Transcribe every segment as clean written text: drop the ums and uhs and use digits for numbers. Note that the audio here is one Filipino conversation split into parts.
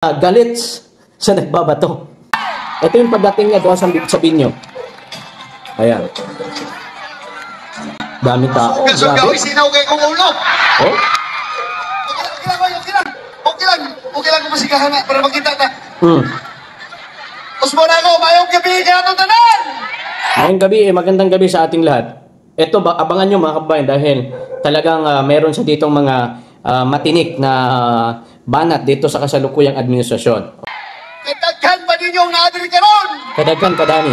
galit sa nagbabato. Ito yung pagdating niya doon sa binyo. Ayan. Dami tao. Grabe. Sinaw kay kong ulo. Oh? Okay lang kung masikahan na para makita na. Usmo na ako, mayong gabi kaya ito tanan. Ngayong gabi, magandang gabi sa ating lahat. Ito, abangan nyo mga kabayan dahil talagang meron sa ditong mga matinik na banat dito sa kasalukuyang administrasyon. Kadaghan ba ninyong naadiri karon? Kadaghan, kadami.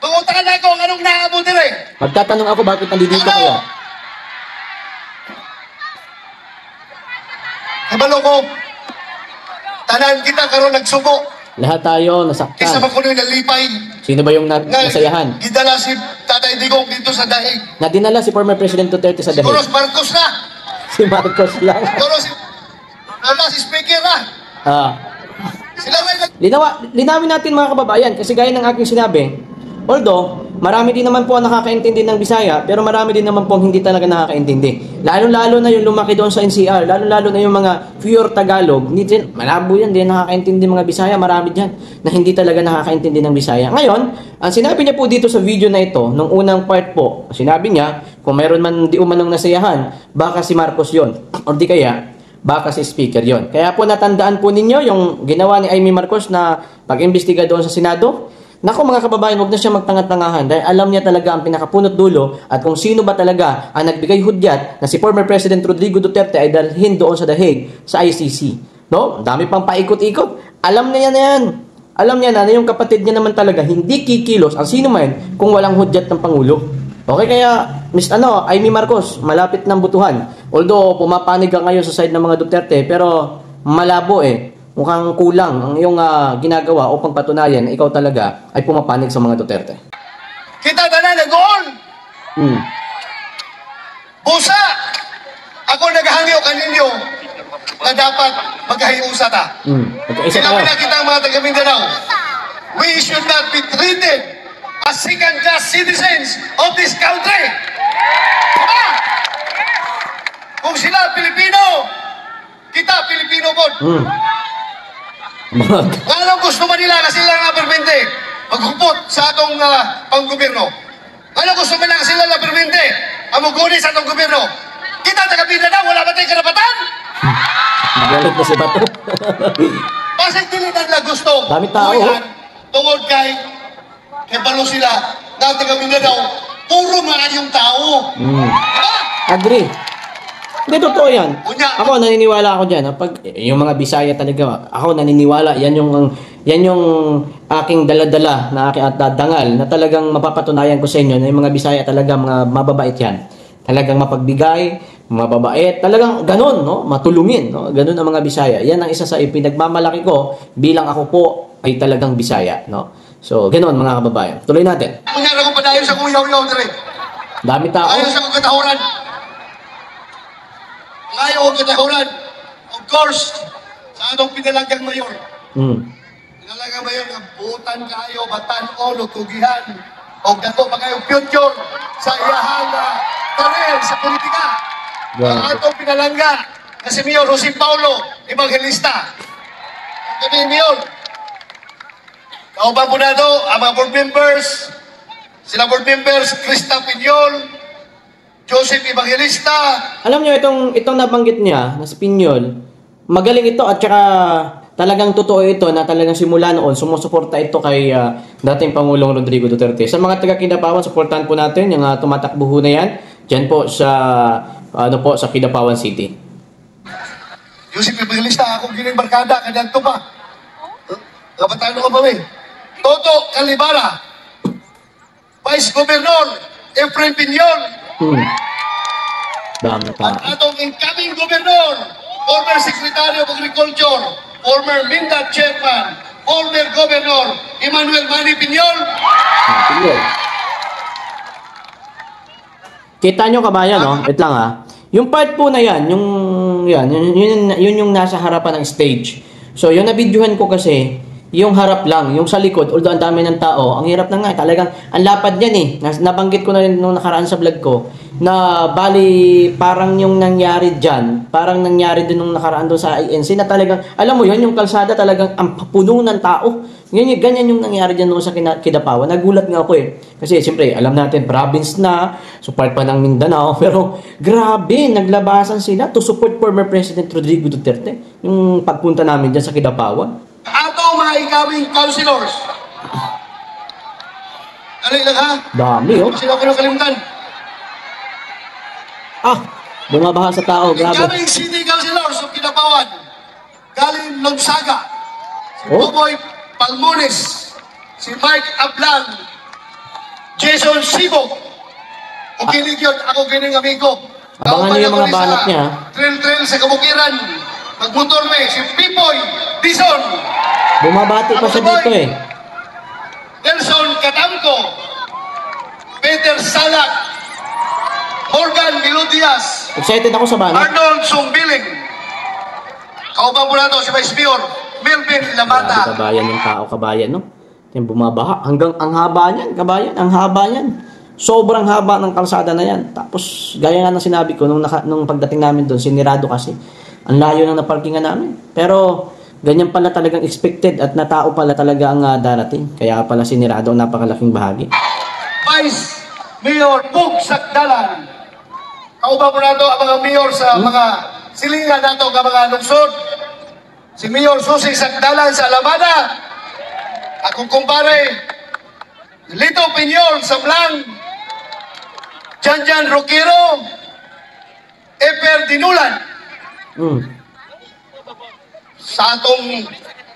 Panguntahan na ako, anong naabot dire? Magtatanong ako bakit nandito kayo. Kabalo ko, tanan kita karon nagsubo. Lahat tayo nasaktan. Isa ba ko nung nalipay? Sino ba yung nasayahan? Gidala si Tatay Digong dito sa daig. Nadinala si former President Duterte sa Siguro dahil. si Marcos na. Si Marcos lang. Siguro si Speaker na. Sila rin Linawin natin mga kababayan kasi gaya ng aking sinabi, although marami din naman po ang nakakaintindi ng Bisaya, pero marami din naman po ang hindi talaga nakakaintindi. Lalo-lalo na yung lumaki doon sa NCR, lalo-lalo na yung mga pure Tagalog, malabo yan, hindi nakakaintindi mga Bisaya, marami dyan na hindi talaga nakakaintindi ng Bisaya. Ngayon, ang sinabi niya po dito sa video na ito, nung unang part po, sinabi niya, kung mayroon man di umanong nasayahan, baka si Marcos yon o di kaya, baka si Speaker yon. Kaya po natandaan po ninyo yung ginawa ni Amy Marcos na pag-imbestiga doon sa Senado. Naku mga kababayan, huwag na siya magtangat-tangahan dahil alam niya talaga ang pinakapunot dulo at kung sino ba talaga ang nagbigay hudyat na si former President Rodrigo Duterte ay dalhin doon sa The Hague sa ICC. No? Dami pang paikot-ikot. Alam niya na yan. Alam niya na yung kapatid niya naman talaga hindi kikilos ang sino man kung walang hudyat ng Pangulo. Okay, kaya Amy Marcos, malapit ng butuhan. Although pumapanig ka ngayon sa side ng mga Duterte, pero malabo mukhang kulang ang iyong ginagawa upang patunayan na ikaw talaga ay pumapanig sa mga Duterte. Kita na nag-on! Busa! Ako naghangyo kaninyo na dapat magkahiusa ta. Sinabi na kita ang mga taga-Mindanao, we should not be treated as second-class citizens of this country. Kung sila Pilipino, kita Pilipino po. Anong gusto man nila na sila nga permente maghupot sa atong panggobyerno? Anong gusto man nila sila na permente amuguni sa atong gobyerno? Kita taga-Mindanao, wala ba tayong karapatan? Galit na si Bato. Pasig dilitan na gusto. Dami tao. Tungod kay balo sila na taga-Mindanao, puro mga yung tao. Agree. Hindi, totoo yan. Ako, naniniwala ako dyan. Pag yung mga Bisaya talaga, ako naniniwala, yan yung aking daladala na aking dangal na talagang mapapatunayan ko sa inyo na yung mga Bisaya talaga mga mababait yan. Talagang mapagbigay, mababait, talagang ganun, no? Matulungin, no? Ganun ang mga Bisaya. Yan ang isa sa ipinagmamalaki ko bilang ako po ay talagang Bisaya, no? So, ganun mga kababayan. Tuloy natin. Kunyara ko pa dahil sa kuyaw-yaw na rin. Dami tao. Ayaw sa katahuran. Ayaw ang katahuran. Of course, sa anong pinalagang mayor. Pinalagang mayor, butan kayo, batan-on, o tugihan, o dato pa kayong future sa iyahan na karir sa politika. Ang atong pinalangga na si Mayor Jose Paulo Evangelista. Ang gabi, Mayor. Kauban po na ito, ang mga board members, sila board members, Krista Pinyol, Joseph Evangelista. Alam niyo, itong nabanggit niya, na si Pinyol, magaling ito at saka talagang totoo ito na talagang simula noon, sumusuporta ito kay dating Pangulong Rodrigo Duterte. Sa mga taga-Kidapawan, suportahan po natin yung tumatakbo na yan, dyan po sa, sa Kidapawan City. Joseph Evangelista, akong giling barkada, kanyan to pa. Kapatano ka ba, may? Toto Calibara, Vice Governor Efren Pinyol, Dami pa. at atong incoming Governor, former Secretary of Agriculture, former Mindat Chairman, former Governor Emmanuel Manny Pinyol. Pinyol. Kita nyo kabayan, no? Wait lang yung part po na yan, yun yung nasa harapan ng stage. So, yung nabidyohan ko kasi, yung harap lang, yung sa likod, although ang dami ng tao, ang hirap na nga, talagang, ang lapad yan Nabanggit ko na rin nung nakaraan sa vlog ko, na bali parang yung nangyari dyan, parang nangyari din nung nakaraan doon sa INC na talagang, alam mo yun, yung kalsada talagang ang puno ng tao. Ganyan yung nangyari dyan noon sa Kidapawan. Nagulat nga ako eh. Kasi siyempre, alam natin, province na, support pa ng Mindanao, pero grabe, naglabasan sila to support former President Rodrigo Duterte. Yung pagpunta namin dyan sa Kidapawan. Ato mga ikawing councilors. Dali lang ha? Dami oh. Sino ko nakalimutan? Bumabaha sa tao, grabe. Ikawing city councilors of Kidapawan. Galing Lonsaga. Si Oh? Boboy Palmones. Si Mike Ablan. Jason Sibo. O kiligyon, ako gining amigo. Abangan niyo yung mga banat niya. Trail sa Kabukiran. Magmotor may si Pipoy Dison. Bumabati pa siya dito eh. Nelson Catamco. Peter Salak. Morgan Milodias. Excited ako sa banat. Arnold Sumbiling. Kaubang mo na to si Vice Mayor Melvin Grabe, Lamata. kabayan yung tao, kabayan, no? Yung bumabaha. Hanggang ang haba niyan, kabayan. Ang haba niyan. Sobrang haba ng kalsada na yan. Tapos, gaya nga ng sinabi ko, nung pagdating namin doon, sinirado kasi. Ang layo ng naparkingan namin. Pero, ganyan pala talagang expected at na tao pala talaga ang darating. Kaya pala sinirado ang napakalaking bahagi. Vice Mayor Pug Sakdalan. Kaubang mo na to ang mga mayor sa mga silingan na to, mga lungsod. Si Mayor Susi Sakdalan sa Alamada. Akong kumpare, Lito Pinyol sa Blang. Janjan Roquero. Eper Dinulan. Sa atong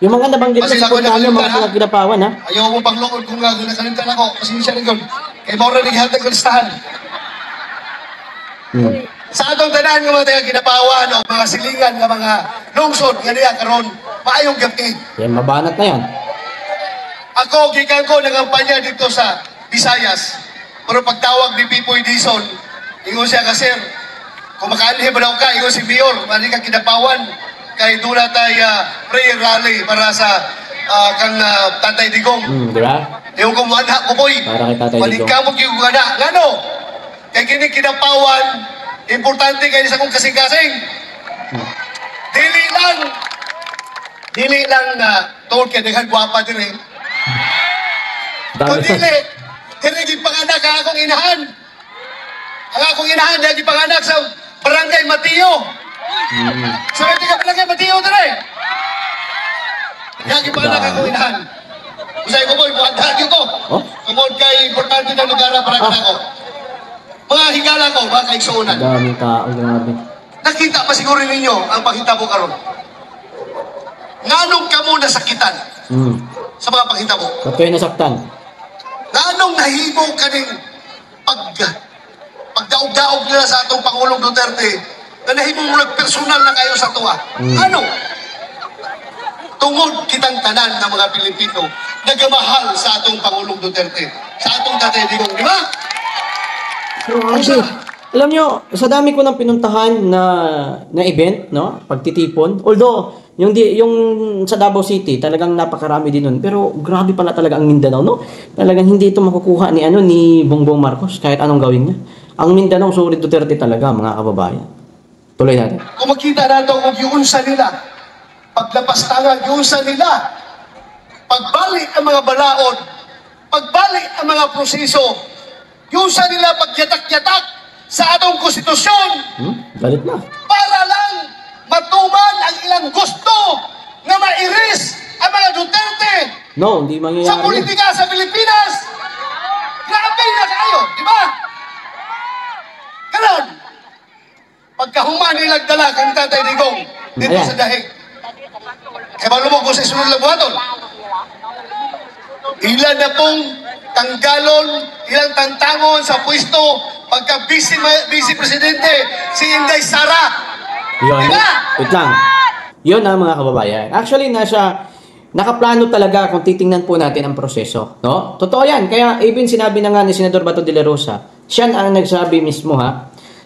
Yung mga nabanggit na support namin, mga Kidapawan, ha? ayaw mo pang lood kung nakalimutan ako. Pasensya rin yun. Kay Maura rin hatag ko listahan. Sa atong tanan ng mga taga Kidapawan o mga silingan ng mga lungsod nga niya karon maayong gabi. Yan, mabanat na yan. Ako gikan ko nangampanya dito sa Visayas. Pero pagtawag ni Pipoy Dison, ingon siya ka sir, kung makaanhi ba daw ka, ingon si Mayor, mali ka Kidapawan, kay doon na tayo prayer rally para sa kang Tatay Digong. Di ba? Yung kumanda ko boy. Para kay Tatay Digong. Maligkamot yung kumanda. Ngano? Kaya kini Kidapawan, importante kayo sa kong kasing-kasing. Dili lang na tawag kaya daghan guwapa din eh. Kung dili gipanganak ang akong inahan. Ang akong inahan, dili gipanganak sa Barangay Matio. So, hindi ka Barangay Matio din eh. Dili gipanganak ang akong inahan. Usay ko boy, buhanda ko. Kumod kay importante na lugar para kanako. Mga higala ko, mga kaigsuunan. Daming tao, grabe. Nakita pa siguro ninyo ang paghitabo karon. Nganong kamo nasakitan sa mga paghitabo? Ba't kayo nasaktan? Nganong nahimo kaning pagdaog-daog nila sa atong Pangulong Duterte na nahimo mo personal na kayo sa tuwa? Ano? Tungod kitang tanan ng mga Pilipino nagamahal sa atong Pangulong Duterte, sa atong Tatay Digong, di ba? Alam nyo, sa dami ko nang pinuntahan na event, no? Pagtitipon. Although, yung sa Davao City, talagang napakarami din nun. Pero grabe pala talaga ang Mindanao, no? Talagang hindi ito makukuha ni Bongbong Marcos kahit anong gawin niya. Ang Mindanao, sorry Duterte talaga, mga kababayan. Tuloy natin. Kung makita natin kung yung sa nila, paglapastangan yung sa nila, pagbalik ang mga balaod, pagbalik ang mga proseso, yung sa nila pagyatak-yatak sa atong konstitusyon. Galit na. Para lang matuman ang ilang gusto na mairis ang mga Duterte No, hindi mangyayari. sa politika sa Pilipinas. Grabe na kayo, di ba? Ganon. Pagkahuman nilang dala kang Tatay Digong dito Ayan. sa dahig. Kaya malumog ko sa isunod lang buhaton. Ilan na pong tanggalon, ilang tantangon sa pwesto pagka vice presidente si Inday Sara. Yun. Diba? Wait lang. Yun ang mga kababayan. Actually, nakaplano talaga kung titingnan po natin ang proseso. No? Totoo yan. Kaya even sinabi na nga ni Senador Bato de la Rosa, siya ang nagsabi mismo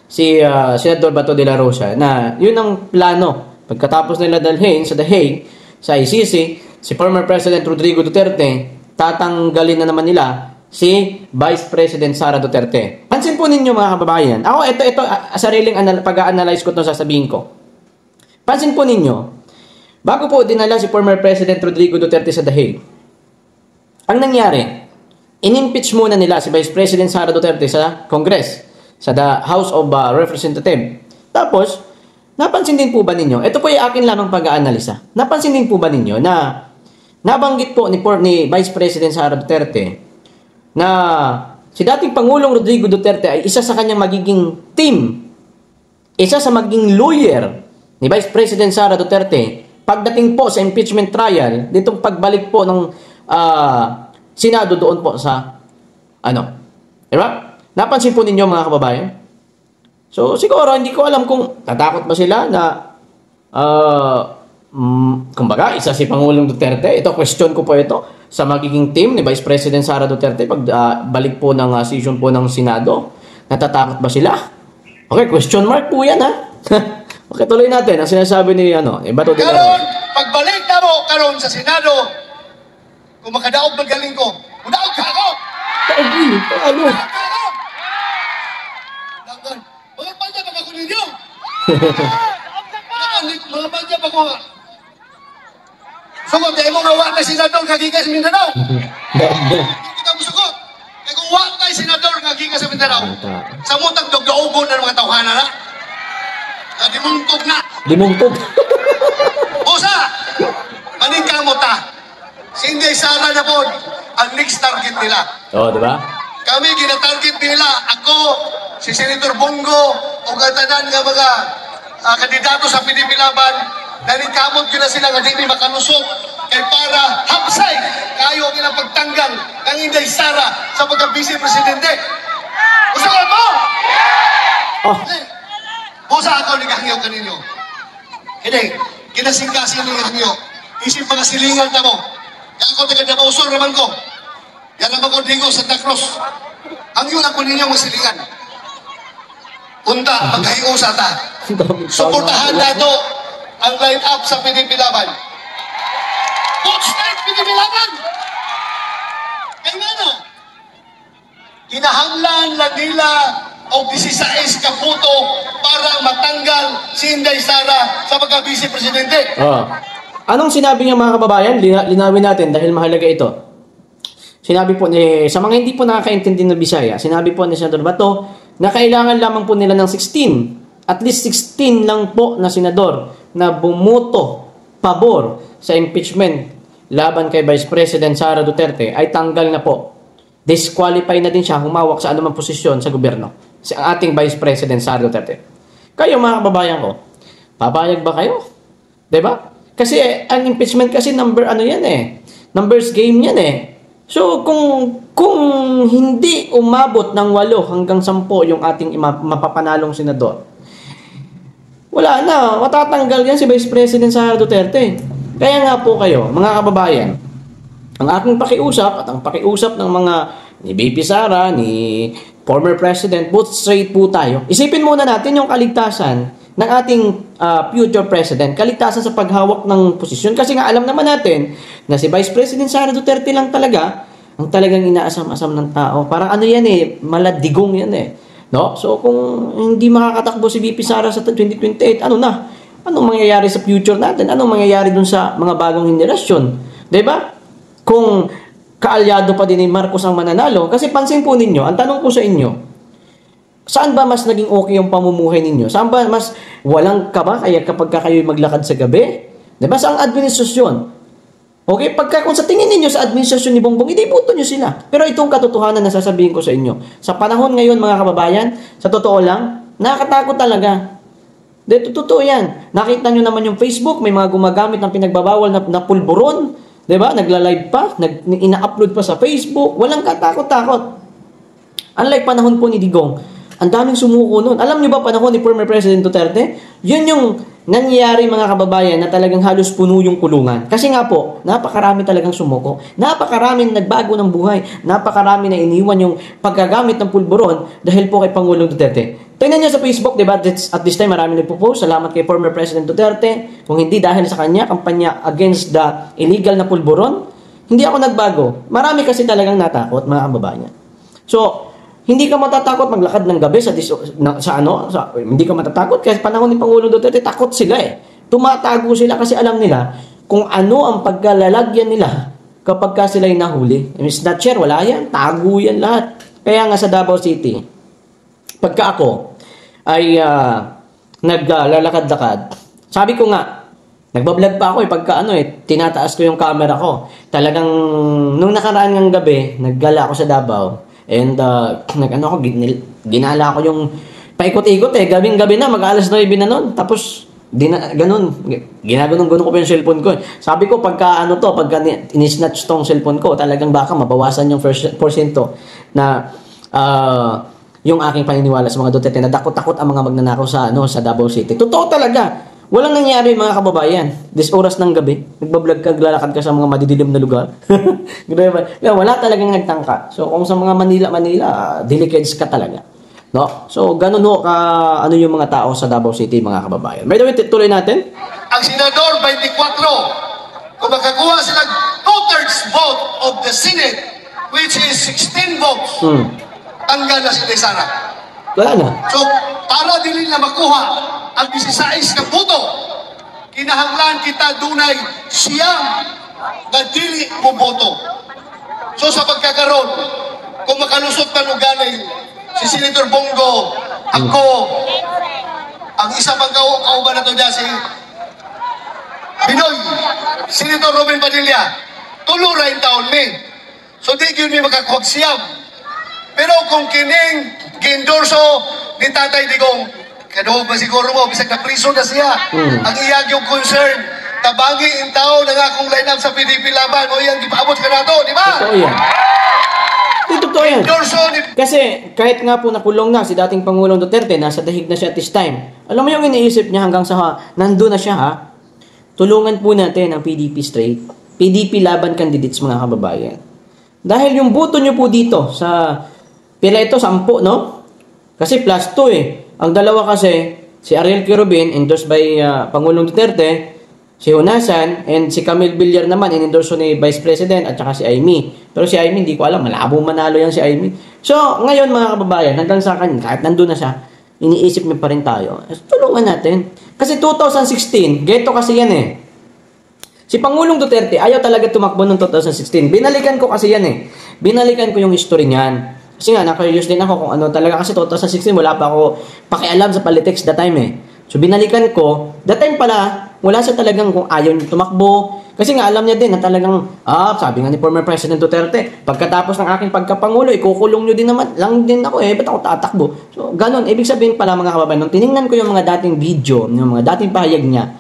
si Senador Bato de la Rosa, na yun ang plano. Pagkatapos nila dalhin sa The Hague, sa ICC, si former President Rodrigo Duterte, tatanggalin na naman nila si Vice President Sara Duterte. Pansin po ninyo mga kababayan. Ako, ito, sariling pag-a-analyze ko itong sasabihin ko. Pansin po ninyo, bago po dinala si former President Rodrigo Duterte sa The Hague, ang nangyari, in-impeach muna nila si Vice President Sara Duterte sa Congress, sa the House of Representatives. Tapos, napansin din po ba ninyo, ito po yung akin lamang pag-aanalisa, napansin din po ba ninyo na nabanggit po ni Vice President Sara Duterte na si dating Pangulong Rodrigo Duterte ay isa sa kanyang magiging team, isa sa maging lawyer ni Vice President Sara Duterte pagdating po sa impeachment trial, ditong pagbalik po ng Senado doon po sa diba? Napansin po ninyo mga kababayan? So siguro hindi ko alam kung tatakot ba sila na kumbaga isa si Pangulong Duterte. Ito question ko po ito sa magiging team ni Vice President Sara Duterte pag balik po ng session po ng Senado. Natatakot ba sila? Okay, question mark po yan ha. Okay, tuloy natin ang sinasabi ni Bato de la Rosa. Karon, pagbalik na mo karon sa Senado, kung makadaog magaling ko, udaog ka ako! Ano? Mga panja pa ako ninyo! Mga panja pa ko! Sugod, dahil mo nga na senador kagigas Mindanao! Hindi kita mo sugod! Kaya kung wak na senador kagigas sa Mindanao, sa mutang dogdoogon ng mga tawhana na, dimungtog na! Dimungtog? Busa! Maning ka mo ta! Si Inday Sara na po, ang next target nila. Oo, di ba? Kami, gina-target nila. Ako, si Senator Bongo, o katanan nga mga kandidato sa Pinipilaban, nanikamot ko na sila nga di makalusot kay para hapsay kayo ang ilang pagtanggal ng Inday Sara sa pagka-vice presidente. Gusto ka mo? Oh. Busa ako ni Kahangyo kaninyo. Hindi, kinasingkasin ni Kahangyo. Isip mga silingan na mo. Kaya ako taga-Dabausol naman ko. Yan naman ko Digo, Santa Cruz. Ang yun ako ninyo masilingan. Unta, magkahiusa ta. Suportahan na ito ang line-up sa Pinipilaban. Both state Pinipilaban! Kaya nga no, kinahanglan lang nila o 16 kaputo para matanggal si Inday Sara sa pagka-vice presidente. Anong sinabi niya mga kababayan? Linawin natin dahil mahalaga ito. Sinabi po sa mga hindi po nakakaintindi ng Bisaya, sinabi po ni Senador Bato na kailangan lamang po nila ng 16, at least 16 lang po na senador na bumoto pabor sa impeachment laban kay Vice President Sara Duterte ay tanggal na po. Disqualify na din siya humawak sa anumang posisyon sa gobyerno. Si ating Vice President Sara Duterte. Kayo mga kababayan ko, papayag ba kayo? Diba? Kasi ang impeachment kasi numbers game yan eh. So kung hindi umabot ng 8 hanggang 10 yung ating mapapanalong senador, wala na, matatanggal yan si Vice President Sara Duterte. Kaya nga po kayo, mga kababayan, ang aking pakiusap at ang pakiusap ng mga ni BP Sara, ni former President, both straight po tayo. Isipin muna natin yung kaligtasan ng ating future president, kaligtasan sa paghawak ng posisyon. Kasi nga alam naman natin na si Vice President Sara Duterte lang talaga ang talagang inaasam-asam ng tao. Parang yan maladigong yan eh. No? So kung hindi makakatakbo si VP Sara sa 2028, anong mangyayari sa future natin? Anong mangyayari dun sa mga bagong henerasyon? Diba? Kung kaalyado pa din ni Marcos ang mananalo, kasi pansin po ninyo, ang tanong ko sa inyo, saan ba mas naging okay yung pamumuhay ninyo? Saan ba mas walang kaba kaya kapag kayo'y maglakad sa gabi? Diba? Sa ang administrasyon. Okay? Kung sa tingin ninyo sa administrasyon ni Bongbong, hindi boto nyo sila. Pero itong katotohanan na sasabihin ko sa inyo. Sa panahon ngayon mga kababayan, sa totoo lang, nakakatakot talaga. Totoo yan. Nakita nyo naman yung Facebook, may mga gumagamit ng pinagbabawal na pulburon. Diba? Nagla-live pa, ina-upload pa sa Facebook. Walang katakot-takot. Unlike panahon po ni Digong, ang daming sumuko noon. Alam niyo ba panahon ni former President Duterte? Yun yung nangyayari mga kababayan na talagang halos puno yung kulungan. Kasi nga po, napakarami talagang sumuko. Napakarami nagbago ng buhay. Napakarami na iniwan yung paggagamit ng pulburon dahil po kay Pangulong Duterte. Tingnan niyo sa Facebook, diba? At this time, marami nagpo-post. Salamat kay former President Duterte. Kung hindi dahil sa kanya, kampanya against the illegal na pulburon, hindi ako nagbago. Marami kasi talagang natakot mga kababayan. So, Hindi ka matatakot maglakad ng gabi hindi ka matatakot kasi panahon ni Pangulong Duterte takot sila eh. Tumatago sila kasi alam nila kung ano ang pagkalalagyan nila kapag ka sila'y nahuli. Snatcher, wala yan. Tago yan lahat. Kaya nga sa Davao City, pagka ako ay naglalakad-lakad, sabi ko nga, nagbablog pa ako tinataas ko yung camera ko. Talagang, nung nakaraan ng gabi, naggala ako sa Davao, and ginala ko yung paikot-ikot gabing-gabi na, mag-alas 9 na nun. Tapos, ginaganon-ganon ko pa yung cellphone ko. Sabi ko, pagka inisnatch tong cellphone ko, talagang baka mabawasan yung porsyento na yung aking paniniwala sa mga Duterte na takot-takot ang mga magnanakaw sa Davao City. Totoo talaga. Walang nangyari mga kababayan. This oras ng gabi, nagbablog ka, lalakad ka sa mga madidilim na lugar. Wala talagang nagtangka. So kung sa mga Manila, delicate ka talaga. No? So ganun yung mga tao sa Davao City mga kababayan. By the way, tuloy natin. Ang Senador 24, kung makakuha sila 2/3 vote of the Senate, which is 16 votes, tanggal na si Sara. Wala na. So, para dili na makuha ang 16 na boto, kinahanglan kita dunay siyang na dili mo boto. So, sa pagkakaroon, kung makalusot man uganay si Senator Bongo, ako, ang isa pang kauban na to dyan, si Binoy, Senator Robin Padilla, tuluray taon mi. So, di yun may makakuhag siyam. Pero kung kining gendorso ni Tatay Digong, kaduhog ba siguro mo, bisag na priso na siya. Ang iyag yung concern, tabangi in tao na nga kung line up sa PDP laban, o iyang gipaabot ka na to, di ba? Totoo yan. Totoo yan. Kasi kahit nga po nakulong na si dating Pangulong Duterte, nasa dahig na siya at this time, alam mo yung iniisip niya hanggang sa nandun na siya tulungan po natin ang PDP straight. PDP laban candidates mga kababayan. Dahil yung boto nyo po dito sa pila ito, 10, no? Kasi +2 Ang dalawa kasi, si Ariel Quirobin, endorsed by Pangulong Duterte, si Honasan, and si Camille Villar naman, in-endorse ni Vice President, at saka si Amy. Pero si Amy, hindi ko alam, malabo manalo yan si Amy. So, ngayon mga kababayan, hanggang sa akin, kahit nandun na siya, iniisip niya pa rin tayo. Tulungan natin. Kasi 2016, geto kasi yan Si Pangulong Duterte, ayaw talaga tumakbo noong 2016. Binalikan ko kasi yan Binalikan ko yung history niyan. Kasi nga, na-curious din ako kung ano talaga. Kasi 2016, wala pa ako pakialam sa politics that time So, binalikan ko. That time pala, wala siya talagang kung ayaw niya tumakbo. Kasi nga, alam niya din na talagang, sabi nga ni former President Duterte, pagkatapos ng aking pagkapangulo, ikukulong niyo din naman, lang din ako ba't ako tatakbo? So, ganun. Ibig sabihin pala mga kababayan, nung tinignan ko yung mga dating video, yung mga dating pahayag niya,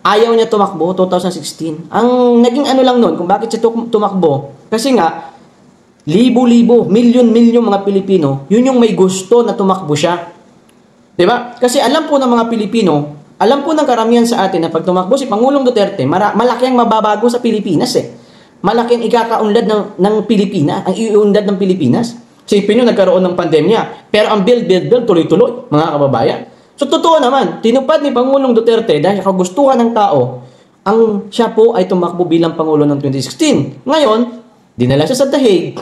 ayaw niya tumakbo, 2016. Ang naging lang nun, kung bakit siya tumakbo, kasi nga, libo-libo, milyon-milyon mga Pilipino, yun yung may gusto na tumakbo siya. Diba? Kasi alam po ng mga Pilipino, alam po ng karamihan sa atin na pag tumakbo si Pangulong Duterte, malaki ang mababago sa Pilipinas Malaki ang ikakaunlad ng Pilipinas, ang iunlad ng Pilipinas. Sipin nyo, nagkaroon ng pandemya, pero ang build, tuloy-tuloy, mga kababayan. So, totoo naman, tinupad ni Pangulong Duterte dahil kagustuhan ng tao, ang siya po ay tumakbo bilang Pangulo ng 2016. Ngayon, dinala siya sa dahig.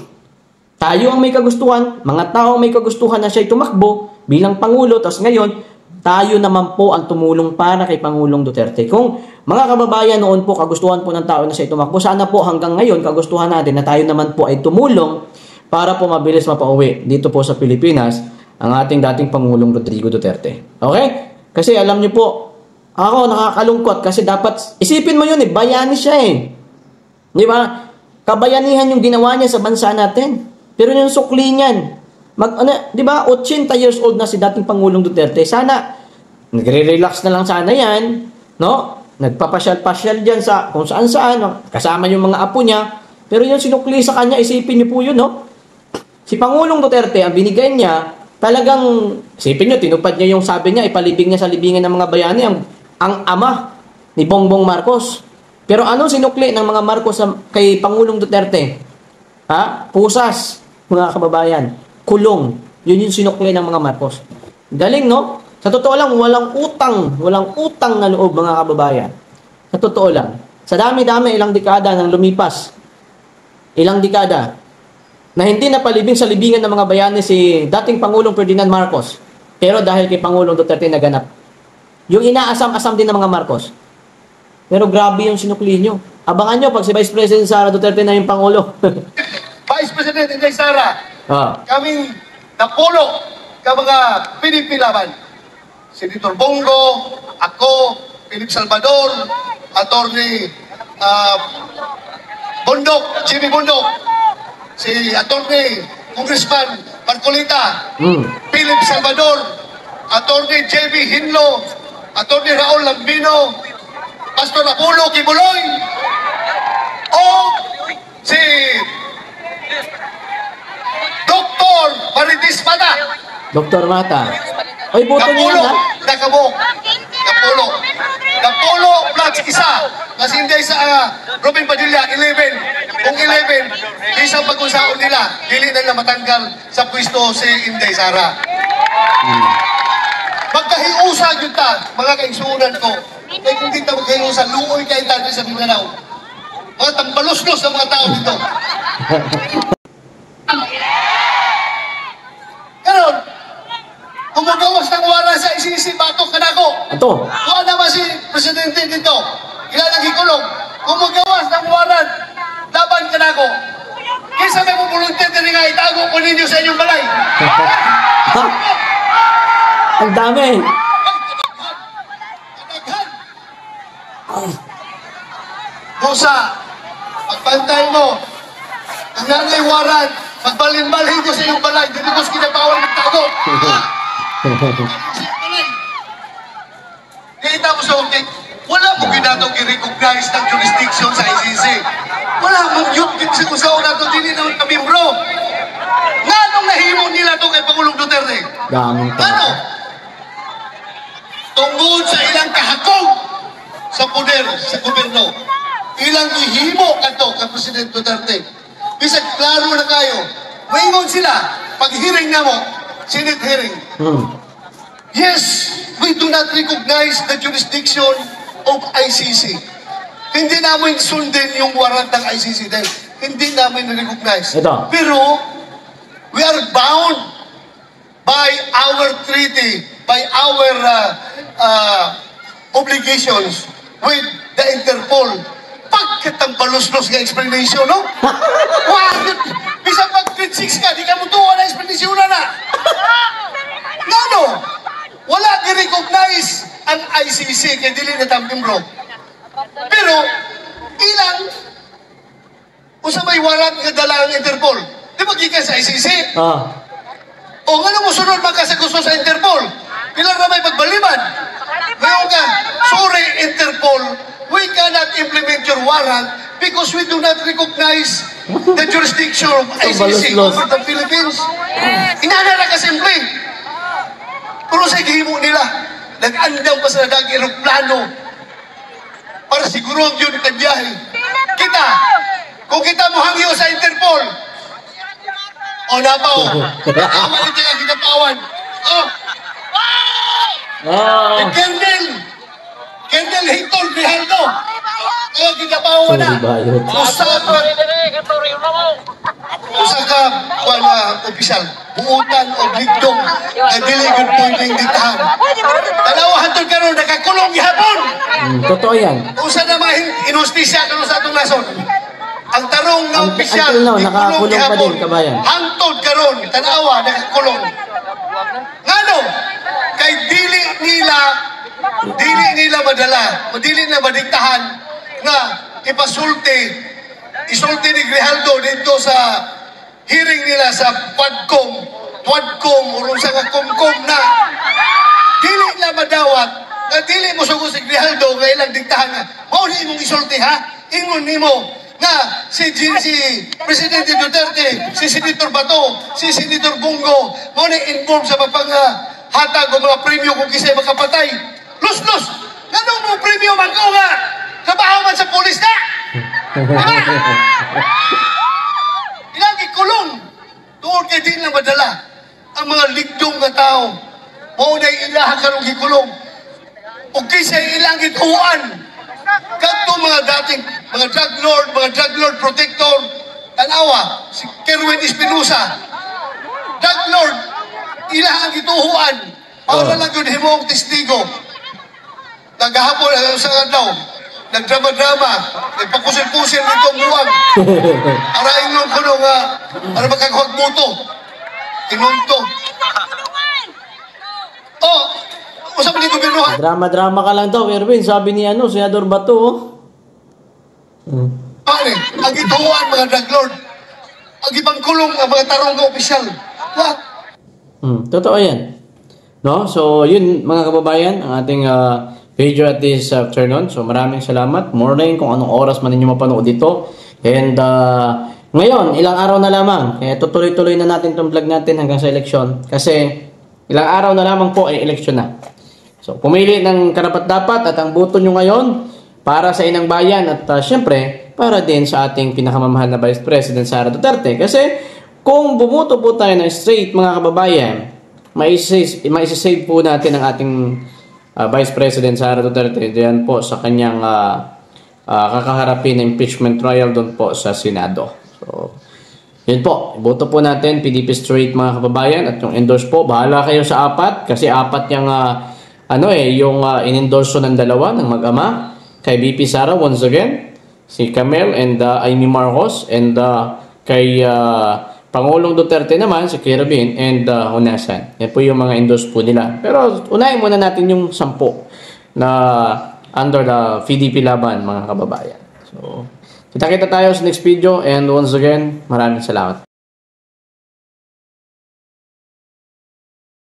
Tayo ang may kagustuhan, mga tao ang may kagustuhan na siya tumakbo bilang Pangulo, tapos ngayon, tayo naman po ang tumulong para kay Pangulong Duterte. Kung mga kababayan noon po, kagustuhan po ng tao na siya tumakbo, sana po hanggang ngayon, kagustuhan natin na tayo naman po ay tumulong para po mabilis mapauwi dito po sa Pilipinas ang ating dating Pangulong Rodrigo Duterte. Okay? Kasi alam niyo po, ako nakakalungkot kasi dapat, isipin mo yun bayani siya Di ba? Kabayanihan yung ginawa niya sa bansa natin. Pero yung sukli niyan, di ba, 80 years old na si dating Pangulong Duterte. Sana, nagre-relax na lang sana yan, no? Nagpapasyal-pasyal dyan sa kung saan-saan, kasama yung mga apo niya. Pero yung sinukli sa kanya, isipin niyo po yun, no? Si Pangulong Duterte, ang binigay niya, talagang, isipin niyo, tinupad niya yung sabi niya, ipalibing niya sa libingan ng mga bayani, ang ama ni Bongbong Marcos. Pero anong sinukli ng mga Marcos kay Pangulong Duterte? Pusas, mga kababayan. Kulong. Yun yung sinukli ng mga Marcos. Galing, no? Sa totoo lang, walang utang na loob, mga kababayan. Sa totoo lang. Sa dami-dami, ilang dekada nang lumipas. Ilang dekada. na hindi napalibing sa libingan ng mga bayani si dating Pangulong Ferdinand Marcos. Pero dahil kay Pangulong Duterte naganap. Yung inaasam-asam din ng mga Marcos. Pero grabe yung sinukli nyo. Abangan nyo pag si Vice President Sara Duterte na yung Pangulo. Vice President Inday Sara, Ah. kaming napulo ka mga pinipilaban. Senator Bongo, ako, Philip Salvador, Attorney Bundok, Jimmy Bundok, si Attorney Congressman Marcolita, Philip Salvador, Attorney J.B. Hinlo, Attorney Raul Lambino, Pastor Apollo Kibuloy, o si Dr. Maritis Mata. Dr. Mata. Oy, boto niyo yan, ha? Nakabok. Napulo plus isa. Kasi hindi sa Robin Padilla, 11. Kung 11, isang pag-usaon nila, dili na matanggal sa pwesto si Inday Sara. Magkahiusa yun ta, mga kaigsunan ko. Kaya kung di ta magkahiusa, luoy kayo tayo sa Mindanao. Mga tambalos-los ng mga tao dito. Karon, kumagawas ng wala sa isisi batok kanako. Ato. Kuha naman si Presidente dito. Ilan ang ikulong. Kumagawas ng waran laban kanako. Kaysa may mumuluntin din nga itago ko ninyo sa inyong balay. Ha? Ang dami. Musa, pagbantay mo. Ang nanay waran, magbalin-balhin ko sa inyong balay. Dito ko kinabawal ng tago. Kita mo sa okay, wala mo ginatong i-recognize ng jurisdiction sa ICC. Wala mo yung kinsakusaw na ito, dili naman kami bro. Nga nung nahimo nila ito kay Pangulong Duterte? Daming tao. Ano? Tungkol sa ilang kahakog sa poder, sa gobyerno. Ilang ihimo kato kay President Duterte. Bisag klaro na kayo. Maingon sila, pag hearing na mo, Senate hearing. Yes, we do not recognize the jurisdiction of ICC. Hindi namin sundin yung warrant ng ICC dahil hindi namin recognize. Ito. Pero, we are bound by our treaty, by our obligations with the Interpol. Pagkat ang balos-los ng explanation, no? Bakit? Bisa pag grade 6 ka, di ka mo tuwa na explanation na. No. Wala gi-recognize ang ICC kay dili na tamping bro. Pero, ilang usa may warrant nga dala ang Interpol. Di ba gikan sa ICC? O nga mo sunod magkasagusto sa Interpol? Ilang na may pagbaliban? Ngayon ka, sorry Interpol, we cannot implement your warrant because we do not recognize the jurisdiction of ICC over the Philippines. Inana na kasimple. Pero sa gihimo nila, nag-andam pa sa dagang aeroplano para siguro ang yun nagbiyahe. Kita, kung kita mo hangyo sa Interpol, o napaw, malit ang ginapawan. Kendall Hector Grijaldo, kaya ginapawan na. Usa ka opisyal, buutan o bligdong na dili gud pwedeng ditahan. Dalawa hantod karon nakakulong gihapon. Totoo yan. Usa na mga inustisya karon sa atong nason. Ang tarong na opisyal until now, nakakulong pa din, kabayan. Hantod karon tanawa nakakulong. Ngano? Kay dili nila madala, dili na madiktahan nga isulti ni Grijaldo dito sa hearing nila sa Quadcom, urong sa kakumkom na dili na madawat na dili mo sugo si Grijaldo nga ilang diktahan nga mao ni imong isulti ha ingon nimo nga si Presidente Duterte, si Senator Bato, si Senator Bongo mo ni involved sa hatag o mga premyo kung kisay makapatay. Los! Ganun mo premyo man ko nga trabaho man sa polis na! Ilang ikulong tuod kay din lang madala ang mga ligdong nga tao mao na ilaha karong gikulong o kisay ilang gituan kadto mga dating mga drug lord protector tanawa si Kerwin Espinosa, drug lord, ila ang ituhuan, para lang yun himong testigo. Naghahapon sa daw, nagdrama-drama, nagpakusil-kusil nitong buwag. Arayin nung kuno nga, para magkakahuag buto. Tinunto. Oh, usap ni gobyerno. Drama-drama ka lang daw, Erwin. Sabi ni Senador Bato. Pare, ang ituhuan mga drug lord. Ang ibang kulong ang mga tarong na opisyal. What? Totoo yan. No? So, yun mga kababayan, ang ating video at this afternoon. So, maraming salamat. Morning, kung anong oras man ninyo mapanood dito. And, ngayon, ilang araw na lamang. Kaya tutuloy-tuloy na natin itong vlog natin hanggang sa eleksyon. Kasi, ilang araw na lamang po ay eleksyon na. So, pumili ng karapat-dapat at ang boto nyo ngayon para sa inang bayan at syempre, para din sa ating pinakamamahal na Vice President Sara Duterte. Kasi, kung bumuto po tayo ng straight mga kababayan, maisisave po natin ang ating Vice President Sara Duterte diyan po sa kanyang kakaharapin na impeachment trial doon po sa Senado. So, yun po. Iboto po natin PDP straight mga kababayan at yung endorse po, bahala kayo sa apat kasi apat yung yung in-endorso ng dalawa ng mag-ama kay VP Sara once again, si Camel and Amy Marcos and kay Pangulong Duterte naman, si Kerwin and Honasan. Yan po yung mga endorse po nila. Pero unahin muna natin yung 10 na under the PDP laban mga kababayan. So, kita-kita tayo sa next video and once again, maraming salamat.